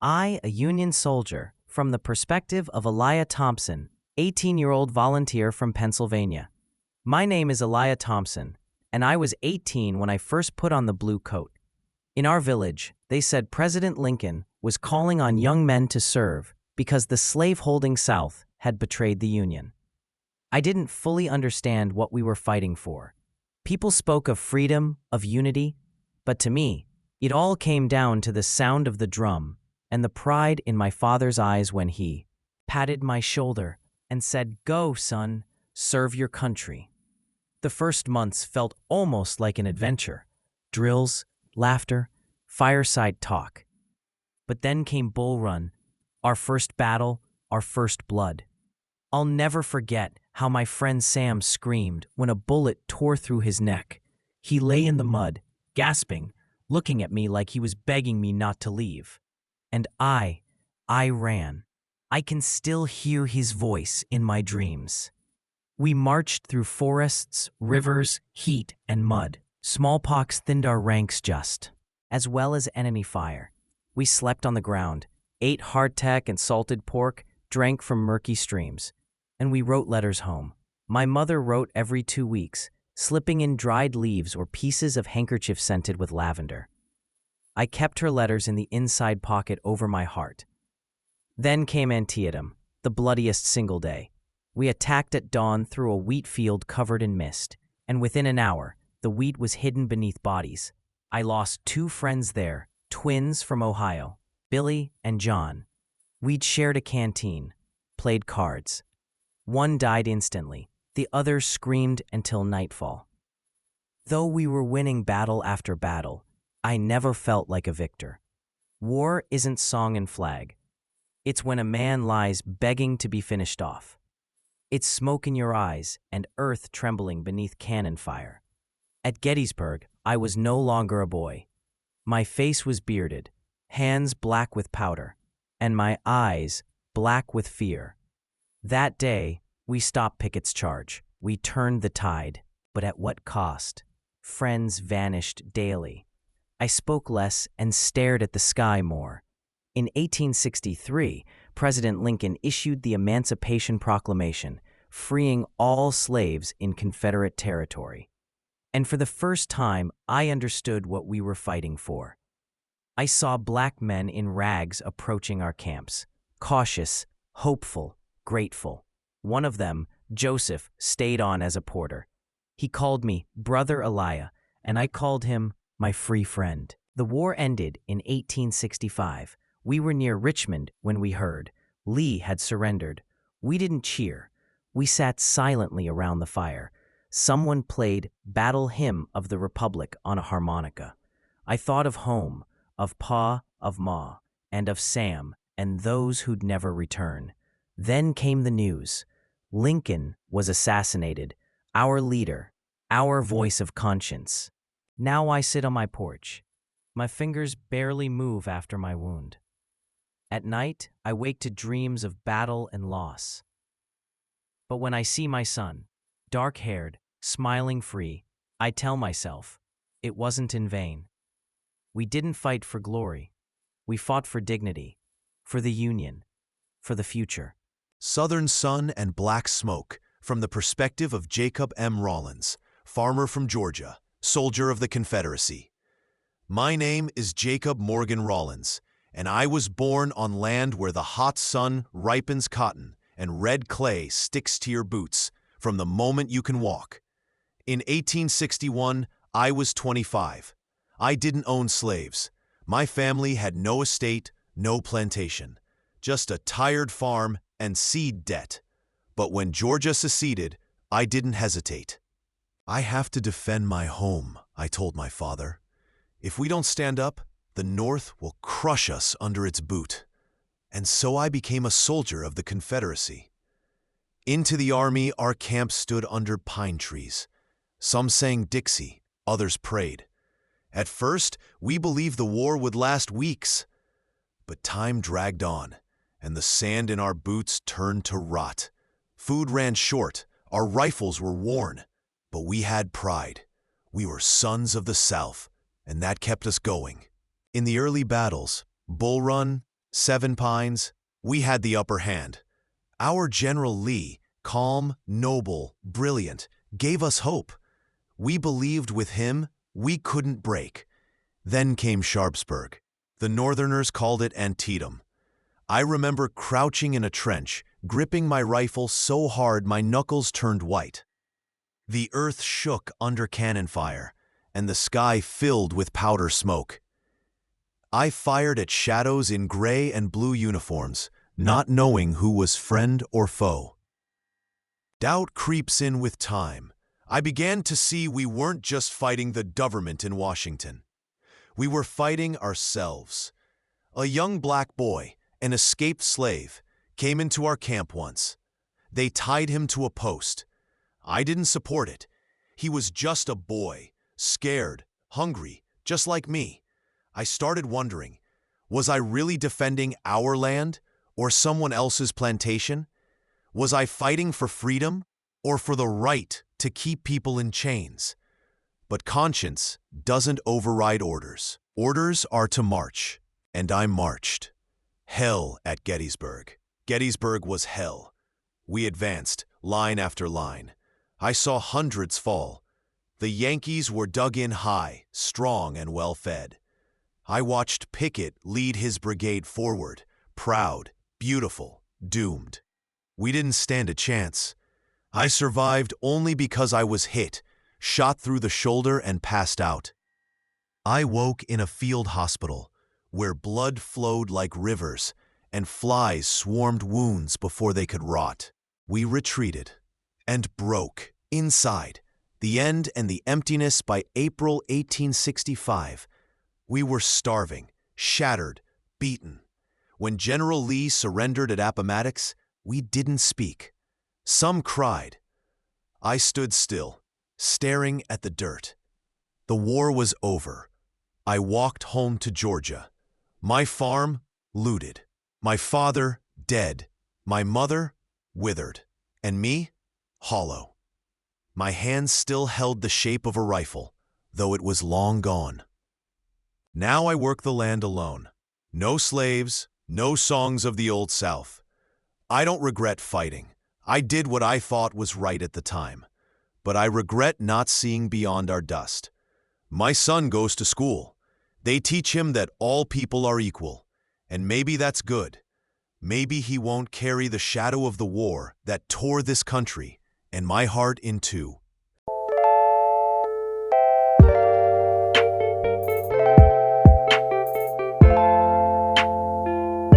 I, a Union soldier, from the perspective of Elia Thompson, 18-year-old volunteer from Pennsylvania. My name is Elia Thompson, and I was 18 when I first put on the blue coat. In our village, they said President Lincoln was calling on young men to serve because the slave-holding South had betrayed the Union. I didn't fully understand what we were fighting for. People spoke of freedom, of unity, but to me, it all came down to the sound of the drum and the pride in my father's eyes when he patted my shoulder and said, "Go, son, serve your country." The first months felt almost like an adventure. Drills, laughter, fireside talk. But then came Bull Run, our first battle, our first blood. I'll never forget how my friend Sam screamed when a bullet tore through his neck. He lay in the mud, gasping, looking at me like he was begging me not to leave. And I ran. I can still hear his voice in my dreams. We marched through forests, rivers, heat, and mud. Smallpox thinned our ranks just, as well as enemy fire. We slept on the ground, ate hardtack and salted pork, drank from murky streams, and we wrote letters home. My mother wrote every 2 weeks, slipping in dried leaves or pieces of handkerchief scented with lavender. I kept her letters in the inside pocket over my heart. Then came Antietam, the bloodiest single day. We attacked at dawn through a wheat field covered in mist, and within an hour, the wheat was hidden beneath bodies. I lost 2 friends there, twins from Ohio, Billy and John. We'd shared a canteen, played cards. One died instantly, the other screamed until nightfall. Though we were winning battle after battle, I never felt like a victor. War isn't song and flag. It's when a man lies begging to be finished off. It's smoke in your eyes and earth trembling beneath cannon fire. At Gettysburg, I was no longer a boy. My face was bearded, hands black with powder, and my eyes black with fear. That day, we stopped Pickett's charge. We turned the tide, but at what cost? Friends vanished daily. I spoke less and stared at the sky more. In 1863, President Lincoln issued the Emancipation Proclamation, freeing all slaves in Confederate territory. And for the first time, I understood what we were fighting for. I saw black men in rags approaching our camps, cautious, hopeful, grateful. One of them, Joseph, stayed on as a porter. He called me Brother Elia, and I called him my free friend. The war ended in 1865. We were near Richmond when we heard Lee had surrendered. We didn't cheer. We sat silently around the fire. Someone played Battle Hymn of the Republic on a harmonica. I thought of home, of Pa, of Ma, and of Sam, and those who'd never return. Then came the news. Lincoln was assassinated, our leader, our voice of conscience. Now I sit on my porch. My fingers barely move after my wound. At night, I wake to dreams of battle and loss. But when I see my son, dark-haired, smiling free, I tell myself, it wasn't in vain. We didn't fight for glory. We fought for dignity, for the Union, for the future. Southern Sun and Black Smoke, from the perspective of Jacob M. Rollins, farmer from Georgia, soldier of the Confederacy. My name is Jacob Morgan Rollins, and I was born on land where the hot sun ripens cotton and red clay sticks to your boots from the moment you can walk. In 1861, I was 25. I didn't own slaves. My family had no estate, no plantation, just a tired farm and seed debt. But when Georgia seceded, I didn't hesitate. I have to defend my home, I told my father. If we don't stand up, the North will crush us under its boot. And so I became a soldier of the Confederacy. Into the Army, our camp stood under pine trees. Some sang Dixie, others prayed. At first, we believed the war would last weeks. But time dragged on, and the sand in our boots turned to rot. Food ran short, our rifles were worn. But we had pride. We were sons of the South, and that kept us going. In the early battles, Bull Run, Seven Pines, we had the upper hand. Our General Lee, calm, noble, brilliant, gave us hope. We believed with him we couldn't break. Then came Sharpsburg. The Northerners called it Antietam. I remember crouching in a trench, gripping my rifle so hard my knuckles turned white. The earth shook under cannon fire, and the sky filled with powder smoke. I fired at shadows in gray and blue uniforms, not knowing who was friend or foe. Doubt creeps in with time. I began to see we weren't just fighting the government in Washington. We were fighting ourselves. A young black boy, an escaped slave, came into our camp once. They tied him to a post. I didn't support it. He was just a boy, scared, hungry, just like me. I started wondering, was I really defending our land or someone else's plantation? Was I fighting for freedom or for the right to keep people in chains? But conscience doesn't override orders. Orders are to march, and I marched. Hell at Gettysburg. Gettysburg was hell. We advanced, line after line. I saw hundreds fall. The Yankees were dug in high, strong and well-fed. I watched Pickett lead his brigade forward, proud, beautiful, doomed. We didn't stand a chance. I survived only because I was hit, shot through the shoulder and passed out. I woke in a field hospital, where blood flowed like rivers and flies swarmed wounds before they could rot. We retreated and broke inside. The end and the emptiness by April 1865. We were starving, shattered, beaten. When General Lee surrendered at Appomattox, we didn't speak. Some cried. I stood still, staring at the dirt. The war was over. I walked home to Georgia. My farm, looted. My father, dead. My mother, withered. And me, hollow. My hands still held the shape of a rifle, though it was long gone. Now I work the land alone. No slaves, no songs of the Old South. I don't regret fighting. I did what I thought was right at the time. But I regret not seeing beyond our dust. My son goes to school. They teach him that all people are equal, and maybe that's good. Maybe he won't carry the shadow of the war that tore this country and my heart in two.